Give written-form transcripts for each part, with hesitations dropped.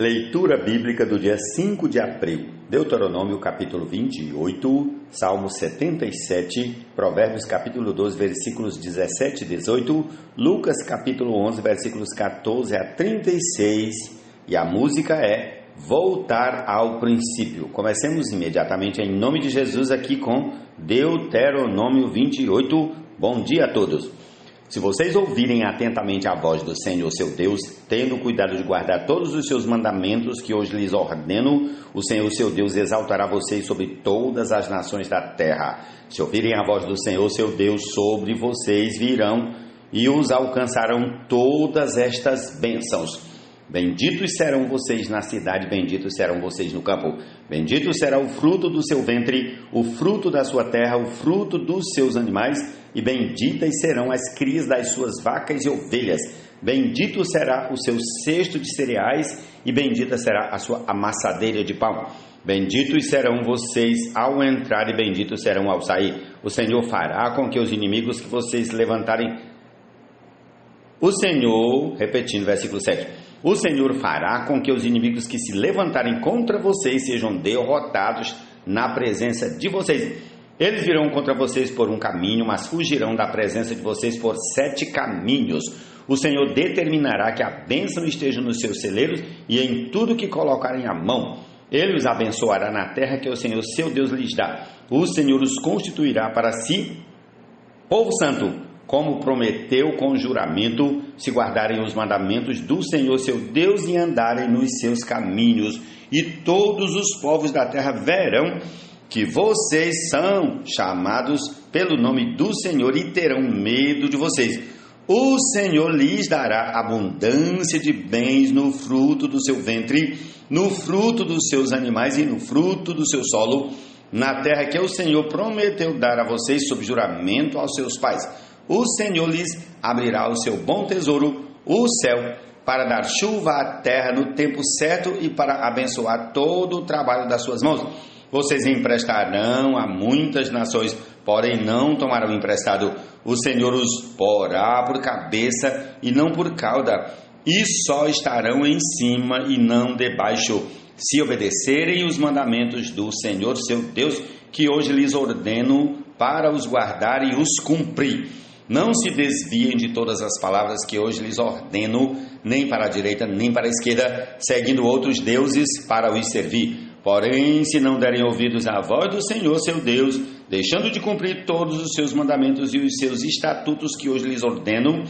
Leitura bíblica do dia 5 de abril, Deuteronômio capítulo 28, Salmo 77, Provérbios capítulo 12, versículos 17 e 18, Lucas capítulo 11, versículos 14 a 36, e a música é Voltar ao Princípio. Comecemos imediatamente em nome de Jesus aqui com Deuteronômio 28. Bom dia a todos. Se vocês ouvirem atentamente a voz do Senhor seu Deus, tendo cuidado de guardar todos os seus mandamentos que hoje lhes ordeno, o Senhor seu Deus exaltará vocês sobre todas as nações da terra. Se ouvirem a voz do Senhor seu Deus, sobre vocês virão e os alcançarão todas estas bênçãos. Benditos serão vocês na cidade, benditos serão vocês no campo. Bendito será o fruto do seu ventre, o fruto da sua terra, o fruto dos seus animais, e benditas serão as crias das suas vacas e ovelhas. Bendito será o seu cesto de cereais, e bendita será a sua amassadeira de pão. Benditos serão vocês ao entrar, e benditos serão ao sair. O Senhor fará com que os inimigos que vocês levantarem... repetindo, versículo 7. O Senhor fará com que os inimigos que se levantarem contra vocês sejam derrotados na presença de vocês. Eles virão contra vocês por um caminho, mas fugirão da presença de vocês por 7 caminhos. O Senhor determinará que a bênção esteja nos seus celeiros e em tudo que colocarem a mão. Ele os abençoará na terra que o Senhor seu Deus lhes dá. O Senhor os constituirá para si povo santo, como prometeu com juramento, se guardarem os mandamentos do Senhor seu Deus e andarem nos seus caminhos. E todos os povos da terra verão que vocês são chamados pelo nome do Senhor e terão medo de vocês. O Senhor lhes dará abundância de bens no fruto do seu ventre, no fruto dos seus animais e no fruto do seu solo, na terra que o Senhor prometeu dar a vocês sob juramento aos seus pais. O Senhor lhes abrirá o seu bom tesouro, o céu, para dar chuva à terra no tempo certo e para abençoar todo o trabalho das suas mãos. Vocês emprestarão a muitas nações, porém não tomarão emprestado. O Senhor os porá por cabeça e não por cauda, e só estarão em cima e não debaixo, se obedecerem os mandamentos do Senhor seu Deus, que hoje lhes ordeno para os guardar e os cumprir. Não se desviem de todas as palavras que hoje lhes ordeno, nem para a direita, nem para a esquerda, seguindo outros deuses para os servir. Porém, se não derem ouvidos à voz do Senhor seu Deus, deixando de cumprir todos os seus mandamentos e os seus estatutos que hoje lhes ordeno,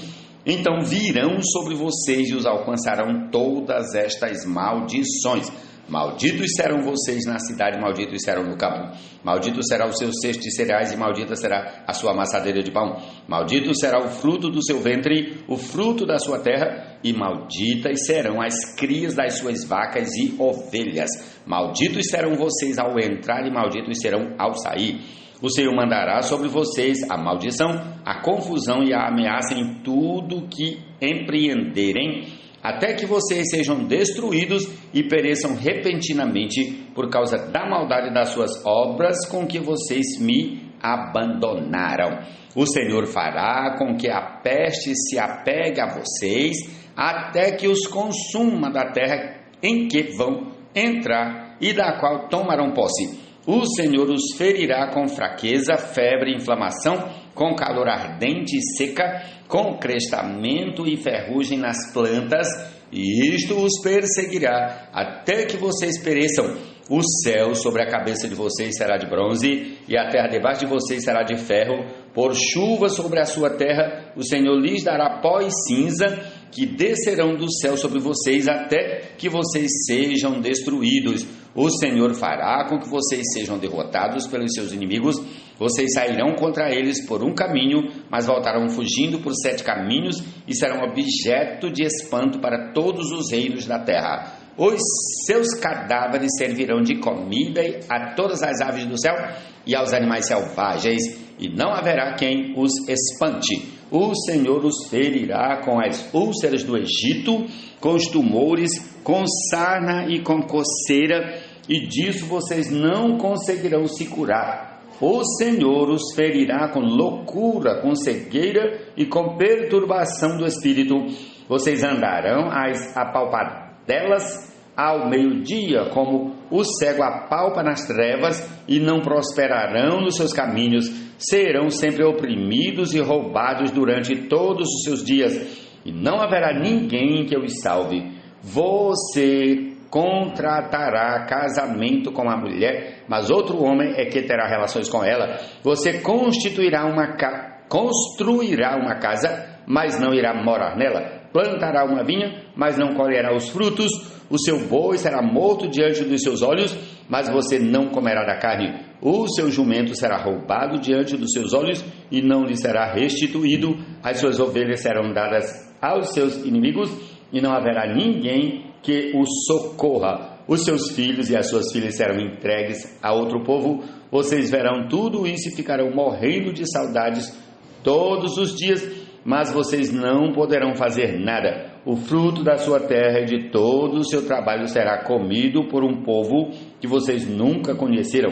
então virão sobre vocês e os alcançarão todas estas maldições. Malditos serão vocês na cidade, malditos serão no campo. Maldito será o seu cesto de cereais e maldita será a sua amassadeira de pão. Maldito será o fruto do seu ventre, o fruto da sua terra, e malditas serão as crias das suas vacas e ovelhas. Malditos serão vocês ao entrar e malditos serão ao sair. O Senhor mandará sobre vocês a maldição, a confusão e a ameaça em tudo que empreenderem, até que vocês sejam destruídos e pereçam repentinamente por causa da maldade das suas obras com que vocês me abandonaram. O Senhor fará com que a peste se apegue a vocês, até que os consuma da terra em que vão entrar e da qual tomarão posse. O Senhor os ferirá com fraqueza, febre, inflamação, com calor ardente e seca, com crestamento e ferrugem nas plantas, e isto os perseguirá até que vocês pereçam. O céu sobre a cabeça de vocês será de bronze, e a terra debaixo de vocês será de ferro. Por chuva sobre a sua terra, o Senhor lhes dará pó e cinza, que descerão do céu sobre vocês até que vocês sejam destruídos. O Senhor fará com que vocês sejam derrotados pelos seus inimigos. Vocês sairão contra eles por um caminho, mas voltarão fugindo por 7 caminhos e serão objeto de espanto para todos os reinos da terra. Os seus cadáveres servirão de comida a todas as aves do céu e aos animais selvagens, e não haverá quem os espante. O Senhor os ferirá com as úlceras do Egito, com os tumores, com sarna e com coceira, e disso vocês não conseguirão se curar. O Senhor os ferirá com loucura, com cegueira e com perturbação do espírito. Vocês andarão às apalpadelas ao meio-dia, como o cego apalpa nas trevas, e não prosperarão nos seus caminhos, serão sempre oprimidos e roubados durante todos os seus dias, e não haverá ninguém que os salve. Você contratará casamento com a mulher, mas outro homem é que terá relações com ela. Você construirá uma casa, mas não irá morar nela. Plantará uma vinha, mas não colherá os frutos. O seu boi será morto diante dos seus olhos, mas você não comerá da carne. O seu jumento será roubado diante dos seus olhos e não lhe será restituído. As suas ovelhas serão dadas aos seus inimigos e não haverá ninguém que o socorra. Os seus filhos e as suas filhas serão entregues a outro povo. Vocês verão tudo isso e ficarão morrendo de saudades todos os dias, mas vocês não poderão fazer nada. O fruto da sua terra e de todo o seu trabalho será comido por um povo que vocês nunca conheceram.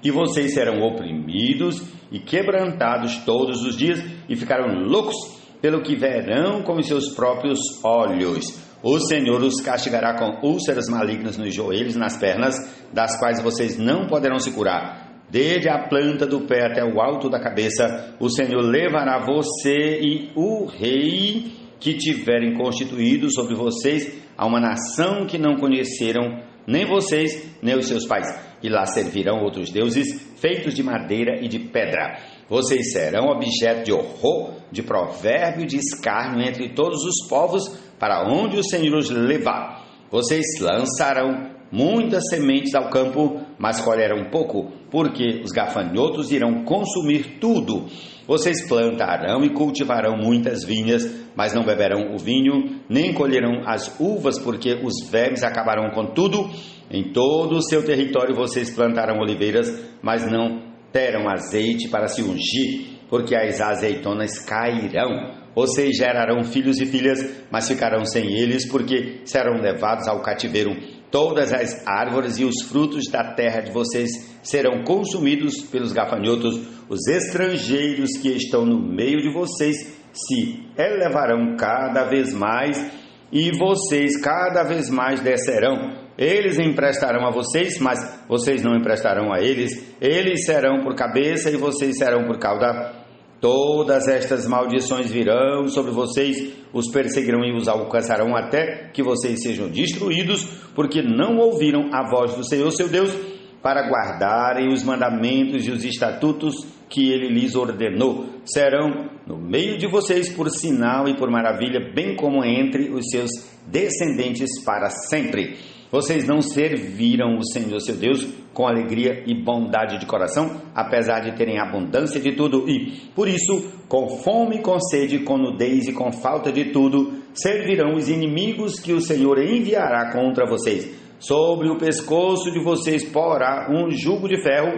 E vocês serão oprimidos e quebrantados todos os dias e ficarão loucos pelo que verão com os seus próprios olhos. O Senhor os castigará com úlceras malignas nos joelhos e nas pernas, das quais vocês não poderão se curar. Desde a planta do pé até o alto da cabeça, o Senhor levará você e o rei que tiverem constituído sobre vocês a uma nação que não conheceram, nem vocês, nem os seus pais. E lá servirão outros deuses, feitos de madeira e de pedra. Vocês serão objeto de horror, de provérbio e de escárnio entre todos os povos, para onde o Senhor os levar. Vocês lançarão muitas sementes ao campo, mas colherão pouco, porque os gafanhotos irão consumir tudo. Vocês plantarão e cultivarão muitas vinhas, mas não beberão o vinho, nem colherão as uvas, porque os vermes acabarão com tudo. Em todo o seu território vocês plantarão oliveiras, mas não terão azeite para se ungir, porque as azeitonas cairão. Vocês gerarão filhos e filhas, mas ficarão sem eles, porque serão levados ao cativeiro. Todas as árvores e os frutos da terra de vocês serão consumidos pelos gafanhotos. Os estrangeiros que estão no meio de vocês se elevarão cada vez mais, e vocês cada vez mais descerão. Eles emprestarão a vocês, mas vocês não emprestarão a eles. Eles serão por cabeça e vocês serão por cauda. Todas estas maldições virão sobre vocês, os perseguirão e os alcançarão até que vocês sejam destruídos, porque não ouviram a voz do Senhor seu Deus para guardarem os mandamentos e os estatutos que ele lhes ordenou. Serão no meio de vocês por sinal e por maravilha, bem como entre os seus descendentes para sempre. Vocês não serviram o Senhor seu Deus com alegria e bondade de coração, apesar de terem abundância de tudo, e, por isso, com fome, com sede, com nudez e com falta de tudo, servirão os inimigos que o Senhor enviará contra vocês. Sobre o pescoço de vocês porá um jugo de ferro,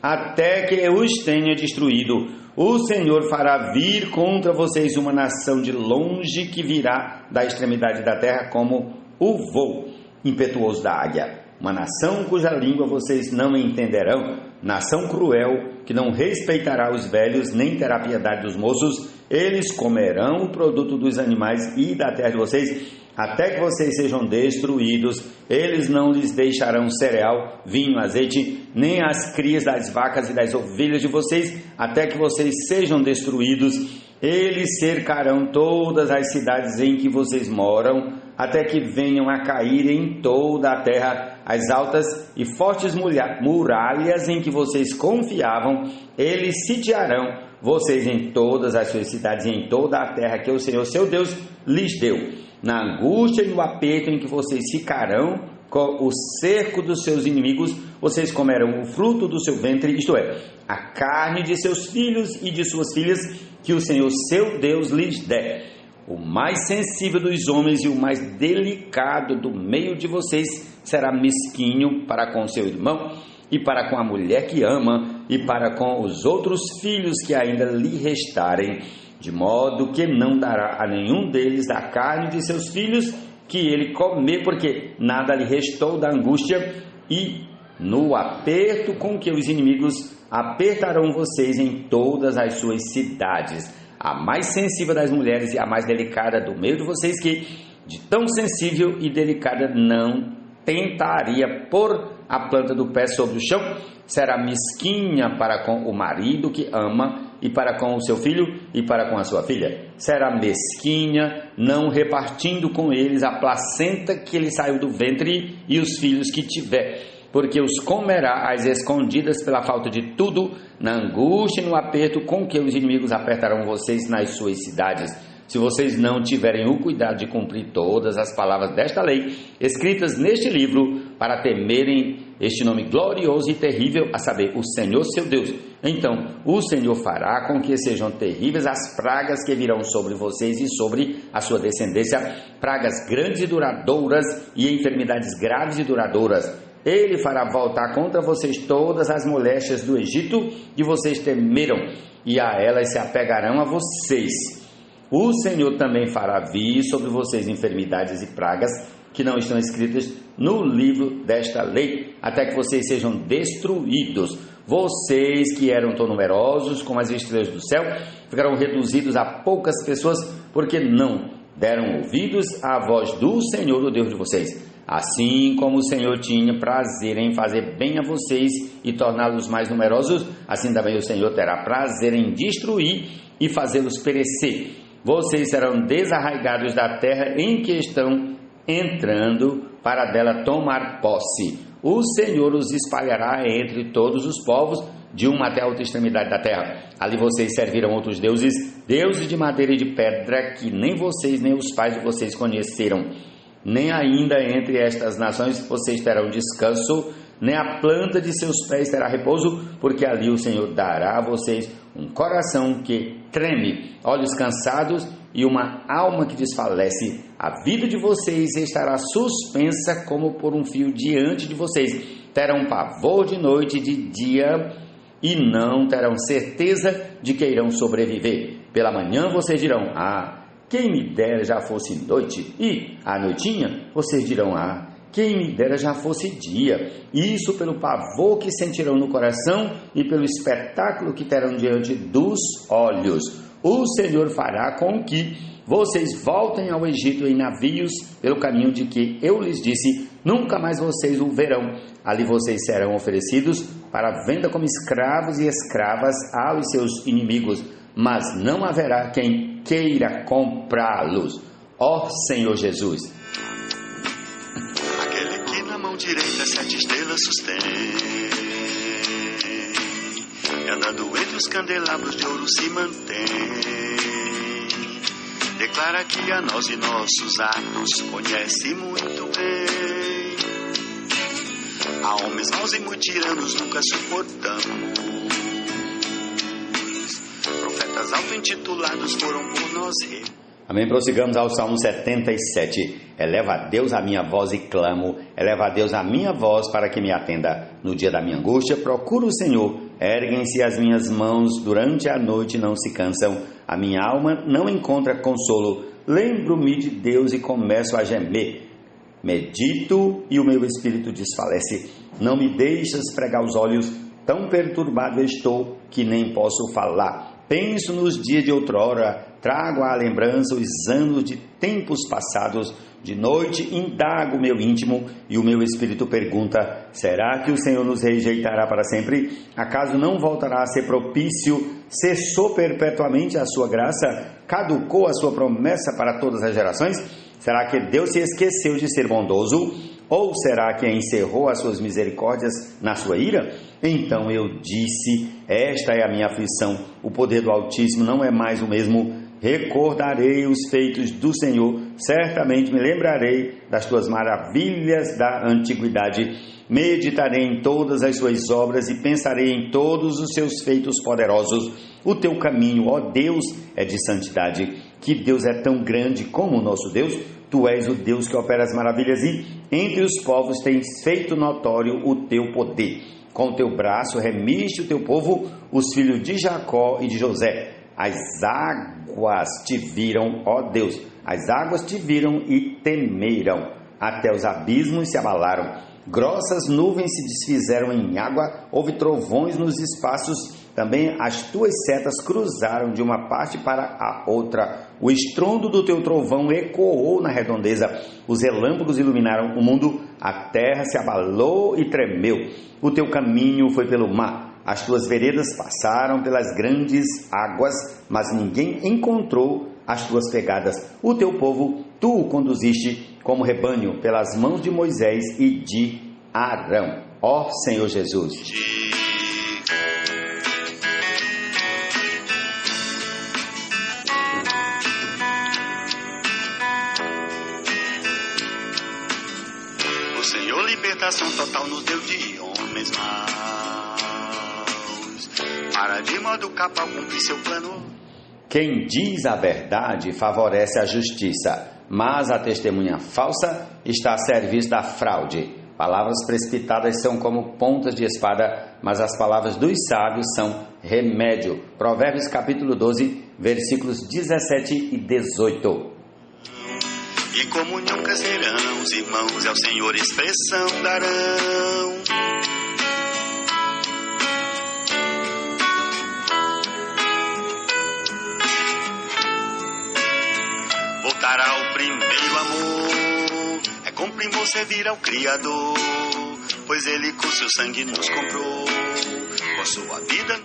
até que os tenha destruído. O Senhor fará vir contra vocês uma nação de longe, que virá da extremidade da terra como o voo impetuoso da águia, uma nação cuja língua vocês não entenderão, nação cruel, que não respeitará os velhos, nem terá piedade dos moços. Eles comerão o produto dos animais e da terra de vocês, até que vocês sejam destruídos. Eles não lhes deixarão cereal, vinho, azeite, nem as crias das vacas e das ovelhas de vocês, até que vocês sejam destruídos. Eles cercarão todas as cidades em que vocês moram, até que venham a cair em toda a terra as altas e fortes muralhas em que vocês confiavam. Eles sitiarão vocês em todas as suas cidades e em toda a terra que o Senhor seu Deus lhes deu. Na angústia e no aperto em que vocês ficarão com o cerco dos seus inimigos, vocês comerão o fruto do seu ventre, isto é, a carne de seus filhos e de suas filhas, que o Senhor seu Deus lhes der. O mais sensível dos homens e o mais delicado do meio de vocês será mesquinho para com seu irmão e para com a mulher que ama e para com os outros filhos que ainda lhe restarem, de modo que não dará a nenhum deles a carne de seus filhos que ele comer, porque nada lhe restou da angústia e no aperto com que os inimigos apertarão vocês em todas as suas cidades. A mais sensível das mulheres e a mais delicada do meio de vocês, que de tão sensível e delicada não tentaria pôr a planta do pé sobre o chão? Será mesquinha para com o marido que ama e para com o seu filho e para com a sua filha? Será mesquinha, não repartindo com eles a placenta que lhe saiu do ventre e os filhos que tiver, porque os comerá às escondidas pela falta de tudo, na angústia e no aperto com que os inimigos apertarão vocês nas suas cidades. Se vocês não tiverem o cuidado de cumprir todas as palavras desta lei, escritas neste livro, para temerem este nome glorioso e terrível, a saber, o Senhor seu Deus, então o Senhor fará com que sejam terríveis as pragas que virão sobre vocês e sobre a sua descendência, pragas grandes e duradouras e enfermidades graves e duradouras. Ele fará voltar contra vocês todas as moléstias do Egito que vocês temeram, e a elas se apegarão a vocês. O Senhor também fará vir sobre vocês enfermidades e pragas que não estão escritas no livro desta lei, até que vocês sejam destruídos. Vocês que eram tão numerosos como as estrelas do céu, ficarão reduzidos a poucas pessoas, porque não deram ouvidos à voz do Senhor, o Deus de vocês. Assim como o Senhor tinha prazer em fazer bem a vocês e torná-los mais numerosos, assim também o Senhor terá prazer em destruir e fazê-los perecer. Vocês serão desarraigados da terra em que estão entrando para dela tomar posse. O Senhor os espalhará entre todos os povos, de uma até a outra extremidade da terra. Ali vocês servirão outros deuses, deuses de madeira e de pedra, que nem vocês nem os pais de vocês conheceram. Nem ainda entre estas nações vocês terão descanso, nem a planta de seus pés terá repouso, porque ali o Senhor dará a vocês um coração que treme, olhos cansados e uma alma que desfalece. A vida de vocês estará suspensa como por um fio diante de vocês. Terão pavor de noite e de dia e não terão certeza de que irão sobreviver. Pela manhã vocês dirão: ah, quem me dera já fosse noite, e à noitinha vocês dirão: ah, quem me dera já fosse dia. Isso pelo pavor que sentirão no coração e pelo espetáculo que terão diante dos olhos. O Senhor fará com que vocês voltem ao Egito em navios pelo caminho de que eu lhes disse, nunca mais vocês o verão. Ali vocês serão oferecidos para venda como escravos e escravas aos seus inimigos, mas não haverá quem queira comprá-los. Ó Senhor Jesus! Aquele que na mão direita 7 estrelas sustém, e andando entre os candelabros de ouro se mantém. Declara que a nós e nossos atos conhece muito bem. A homens maus e muito tiranos nunca suportamos. Profetas auto-intitulados foram por nós Amém. Prossigamos ao Salmo 77. Eleva a Deus a minha voz e clamo, eleva a Deus a minha voz para que me atenda. No dia da minha angústia, procuro o Senhor. Erguem-se as minhas mãos, durante a noite não se cansam. A minha alma não encontra consolo. Lembro-me de Deus e começo a gemer. Medito e o meu espírito desfalece. Não me deixas pregar os olhos, tão perturbado estou que nem posso falar. Penso nos dias de outrora, trago à lembrança os anos de tempos passados. De noite indago o meu íntimo e o meu espírito pergunta: será que o Senhor nos rejeitará para sempre? Acaso não voltará a ser propício? Cessou perpetuamente a sua graça? Caducou a sua promessa para todas as gerações? Será que Deus se esqueceu de ser bondoso? Ou será que encerrou as suas misericórdias na sua ira? Então eu disse: esta é a minha aflição, o poder do Altíssimo não é mais o mesmo. Recordarei os feitos do Senhor, certamente me lembrarei das tuas maravilhas da antiguidade. Meditarei em todas as suas obras e pensarei em todos os seus feitos poderosos. O teu caminho, ó Deus, é de santidade. Que Deus é tão grande como o nosso Deus? Tu és o Deus que opera as maravilhas e entre os povos tens feito notório o teu poder. Com o teu braço remiste o teu povo, os filhos de Jacó e de José. As águas te viram, ó Deus, as águas te viram e temeram, até os abismos se abalaram. Grossas nuvens se desfizeram em água, houve trovões nos espaços Também as tuas setas cruzaram de uma parte para a outra. O estrondo do teu trovão ecoou na redondeza. Os relâmpagos iluminaram o mundo. A terra se abalou e tremeu. O teu caminho foi pelo mar. As tuas veredas passaram pelas grandes águas, mas ninguém encontrou as tuas pegadas. O teu povo, tu o conduziste como rebanho pelas mãos de Moisés e de Arão. Ó Senhor Jesus. O Senhor libertação total nos deu de homens maus, para de modo capaz cumprir seu plano. Quem diz a verdade favorece a justiça, mas a testemunha falsa está a serviço da fraude. Palavras precipitadas são como pontas de espada, mas as palavras dos sábios são remédio. Provérbios capítulo 12, versículos 17 e 18. E comunhão crescerão os irmãos, ao Senhor expressão darão. Voltará o primeiro amor, é com primor servir ao Criador, pois Ele com seu sangue nos comprou, com a sua vida.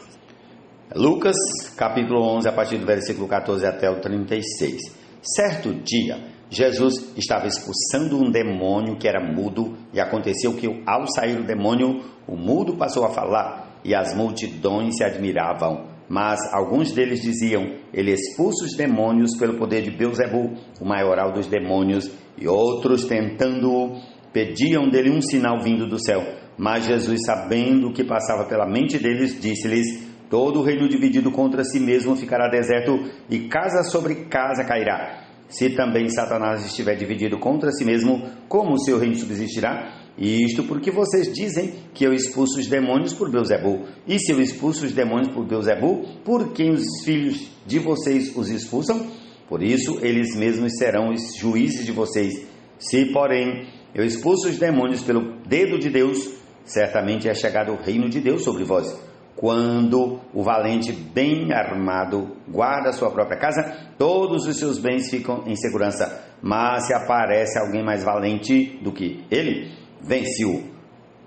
Lucas capítulo 11, a partir do versículo 14 até o 36. Certo dia, Jesus estava expulsando um demônio que era mudo, e aconteceu que, ao sair o demônio, o mudo passou a falar, e as multidões se admiravam. Mas alguns deles diziam: ele expulsa os demônios pelo poder de Beelzebu, o maioral dos demônios, e outros, tentando-o, pediam dele um sinal vindo do céu. Mas Jesus, sabendo o que passava pela mente deles, disse-lhes: todo o reino dividido contra si mesmo ficará deserto, e casa sobre casa cairá. Se também Satanás estiver dividido contra si mesmo, como o seu reino subsistirá? Isto porque vocês dizem que eu expulso os demônios por Beelzebu. E se eu expulso os demônios por Beelzebu, por quem os filhos de vocês os expulsam? Por isso, eles mesmos serão os juízes de vocês. Se, porém, eu expulso os demônios pelo dedo de Deus, certamente é chegado o reino de Deus sobre vós. Quando o valente bem armado guarda a sua própria casa, todos os seus bens ficam em segurança. Mas se aparece alguém mais valente do que ele, vence-o.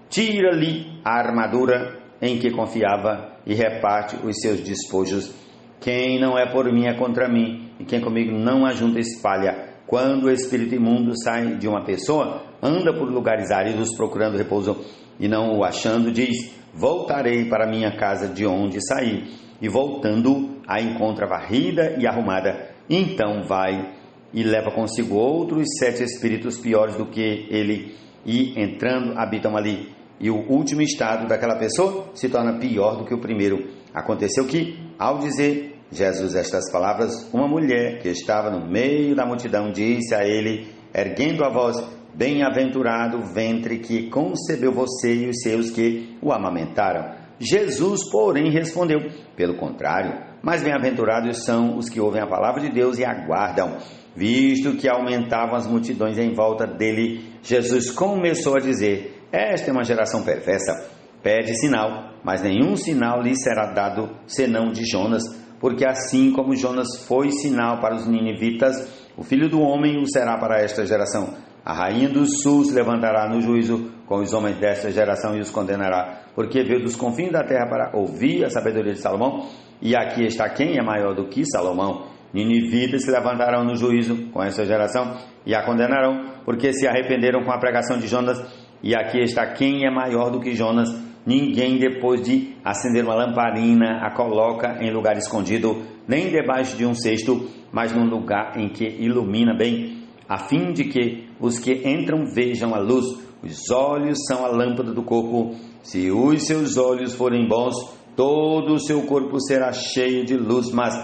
Tira-lhe a armadura em que confiava e reparte os seus despojos. Quem não é por mim é contra mim, e quem comigo não ajunta espalha. Quando o espírito imundo sai de uma pessoa, anda por lugares áridos procurando repouso, e não o achando, diz: voltarei para minha casa de onde saí. E voltando, a encontra varrida e arrumada. Então vai e leva consigo outros 7 espíritos piores do que ele, e entrando habitam ali. E o último estado daquela pessoa se torna pior do que o primeiro. Aconteceu que, ao dizer Jesus estas palavras, uma mulher que estava no meio da multidão disse a ele, erguendo a voz: bem-aventurado o ventre que concebeu você e os seus que o amamentaram. Jesus, porém, respondeu: pelo contrário, mas bem-aventurados são os que ouvem a palavra de Deus e aguardam. Visto que aumentavam as multidões em volta dele, Jesus começou a dizer: esta é uma geração perversa, pede sinal, mas nenhum sinal lhe será dado senão de Jonas. Porque assim como Jonas foi sinal para os ninivitas, o Filho do Homem o será para esta geração. A rainha do sul se levantará no juízo com os homens desta geração e os condenará, porque veio dos confins da terra para ouvir a sabedoria de Salomão, e aqui está quem é maior do que Salomão. Ninivitas se levantarão no juízo com essa geração e a condenarão, porque se arrependeram com a pregação de Jonas, e aqui está quem é maior do que Jonas. Ninguém, depois de acender uma lamparina, a coloca em lugar escondido, nem debaixo de um cesto, mas num lugar em que ilumina bem, a fim de que os que entram vejam a luz. Os olhos são a lâmpada do corpo. Se os seus olhos forem bons, todo o seu corpo será cheio de luz, mas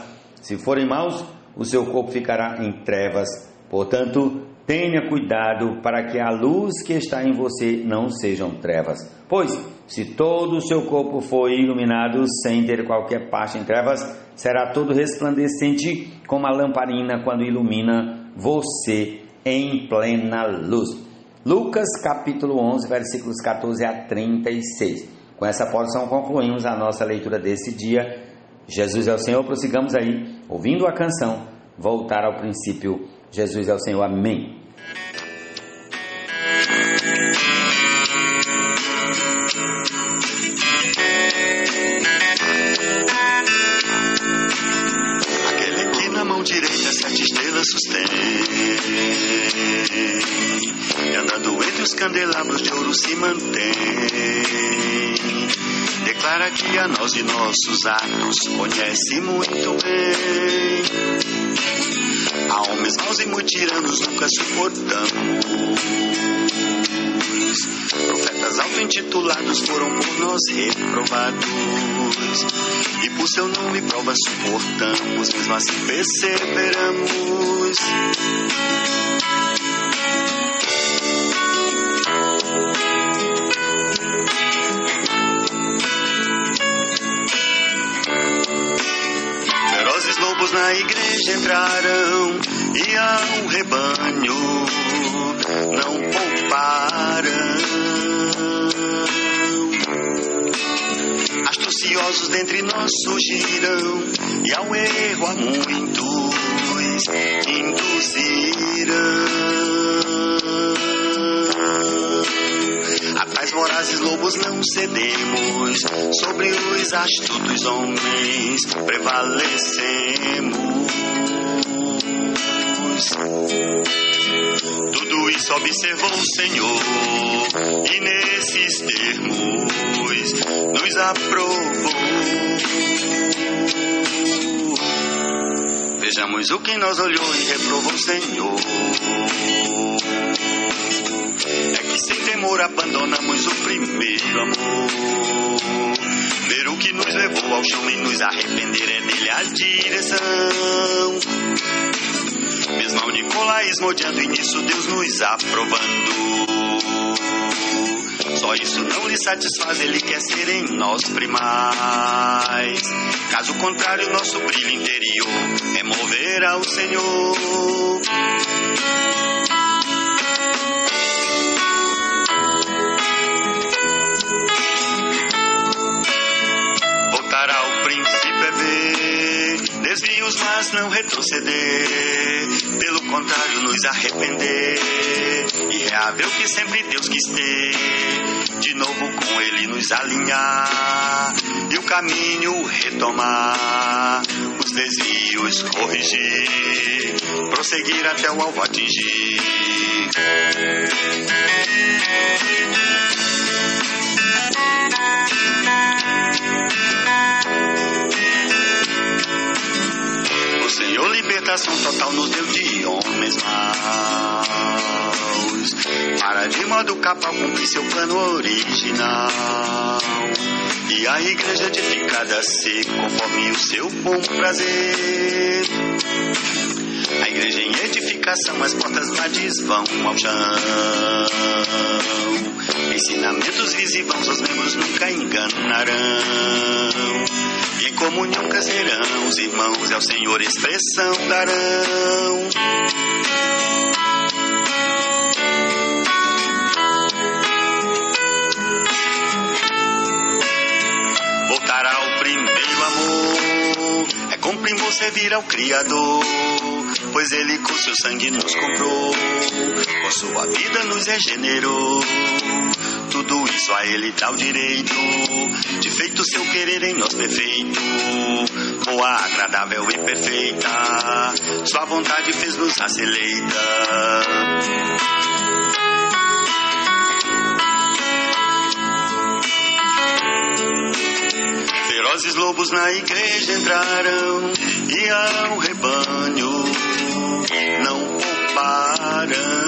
se forem maus, o seu corpo ficará em trevas. Portanto, tenha cuidado para que a luz que está em você não sejam trevas. Pois, se todo o seu corpo for iluminado sem ter qualquer parte em trevas, será todo resplandecente como a lamparina quando ilumina você em plena luz. Lucas capítulo 11, versículos 14 a 36. Com essa porção concluímos a nossa leitura desse dia. Jesus é o Senhor, prossigamos aí, ouvindo a canção, voltar ao princípio. Jesus é o Senhor, amém. Aquele que na mão direita 7 estrelas sustém, e andando entre os candelabros de ouro se mantém. Declara que a nós e nossos atos conhece muito bem. A homens maus e muito tiranos nunca suportamos. Profetas auto-intitulados foram por nós reprovados, e por seu nome provas suportamos, mesmo assim perseveramos. Ferozes lobos na igreja entraram, e ao rebanho não pouparam. Astuciosos dentre nós surgiram, e ao erro a muitos induziram. A tais vorazes lobos não cedemos, sobre os astutos homens prevalecemos. Tudo isso observou o Senhor, e nesses termos nos aprovou. Vejamos o que nos olhou e reprovou o Senhor. É que sem temor abandonamos o primeiro amor. Ver o que nos levou ao chão e nos arrepender é dele a direção. Mesmo ao nicolaísmo odiando, e nisso Deus nos aprovando. Só isso não lhe satisfaz, ele quer ser em nós primais. Caso contrário, nosso brilho interior removerá o Senhor. Voltar ao princípio é ver desvios, mas não retroceder. Pelo contrário, nos arrepender e reaver o que sempre Deus quis ter. De novo com ele nos alinhar e o caminho retomar. Os desvios corrigir, prosseguir até o alvo atingir. O Senhor libertação total nos deu de homens maus, para de modo cabal cumprir seu plano original. E a igreja edificada ser conforme o seu bom prazer. A igreja em edificação, as portas lá desvão ao chão. Ensinamentos visivos, os membros nunca enganarão. E em comunhão crescerão, os irmãos ao Senhor expressão darão. Voltar ao primeiro amor é com primor servir ao Criador, pois ele com seu sangue nos comprou, com sua vida nos regenerou. Tudo isso a ele dá o direito de feito seu querer em nós perfeito, boa, agradável e perfeita. Sua vontade fez-nos raça eleita. Ferozes lobos na igreja entraram, e ao rebanho não pouparam.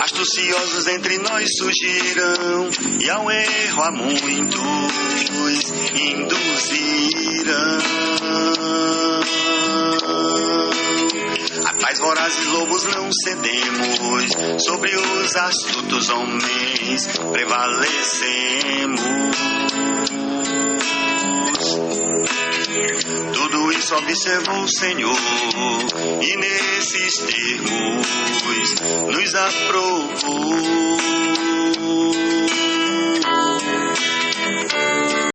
Astuciosos entre nós surgiram, e ao erro a muitos induziram. A tais vorazes lobos não cedemos, sobre os astutos homens prevalecemos. Tudo isso observou o Senhor, e nesses termos nos aprovou.